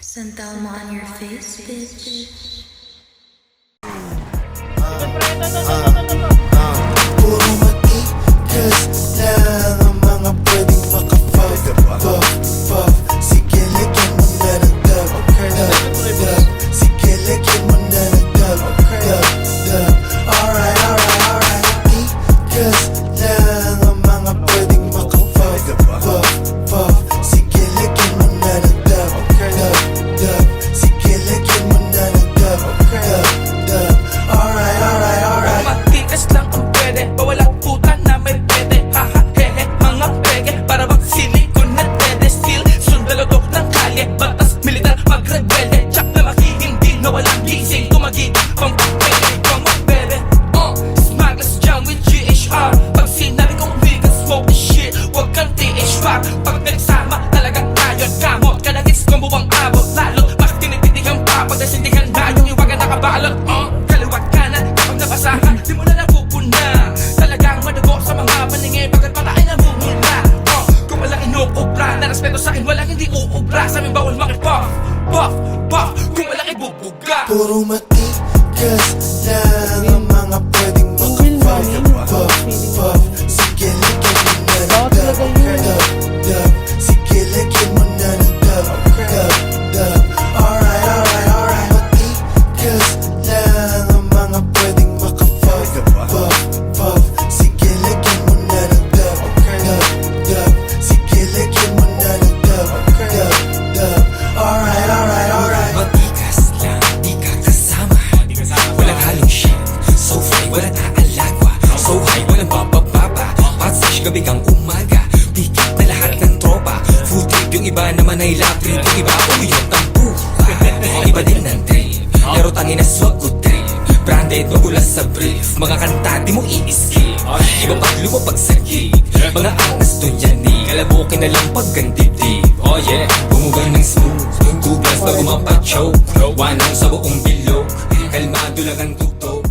Santalmo on your face, bitch. Puro matigas lang ang mga pwedeng maka-puff. Sige, lagyan mo na ng dub. Sige, lagyan mo na ng dub. Alright. Matigas lang ang mga pwedeng maka-puff. Sige, lagyan mo na ng dub. Sige, lagyan mo na ng dub. Alright. Matikas lang ang pwede, bawalang puta na may pwede. Haha, hehe, mga pege, para bang silikon na dede. Still, sundalotok ng kalye, batas militar, magrebelde. Tsak na makihindi na walang gising, tumagit, pampapwede, pamapwede. Smugglers jam with GHR. Pag sinabi kong we can smoke the shit, wag kang THR. Pag nagsama, talagang tayo kamot. Kadagis kung buwang abot, lalo bakit tinitidigan pa, pag nasindihan na yung iwagan nakabalot. Kaliwat ka na, kapag nabasahan, di mo na napupuna. Talagang madugo sa mga paningin, pagkat mata ay namumula. Kung walang inukubra, na respeto sa'kin, walang hindi uubra. Sa aming bawal makipop, puff, kung walang ibubuga. Puro matigas lang ang mga pwedeng maka-puff. Sige, lagyan mo na ng dub. Sige, lagyan mo na ng dub. Alright. Matigas lang ang mga pwedeng maka-puff. Sige, lagyan mo na ng dub. Sige, lagyan mo na ng dub. Alright. Matigas lang, di ka kasama. Walang halong shit, so free, walang aalagwa. So high, walang bababa. Patsash gabi kang umaga, pikit na lahat ng tropa. Food trip, yung iba naman ay lap trip. Yung iba umiyot ng pupa. Iba din ng trip, pero tangin na swag good trip. Branded, magulas sa brief. Mga kanta, di mo i-skip. Iba pag lumapag sa gig, mga angas dun yan eh. Kalabukin na lang pag gandibdib. Oh yeah, bumugan ng smooth. 2 plus bago mapachoke. Wanang sa buong bilog, kalmado lang ang tutok.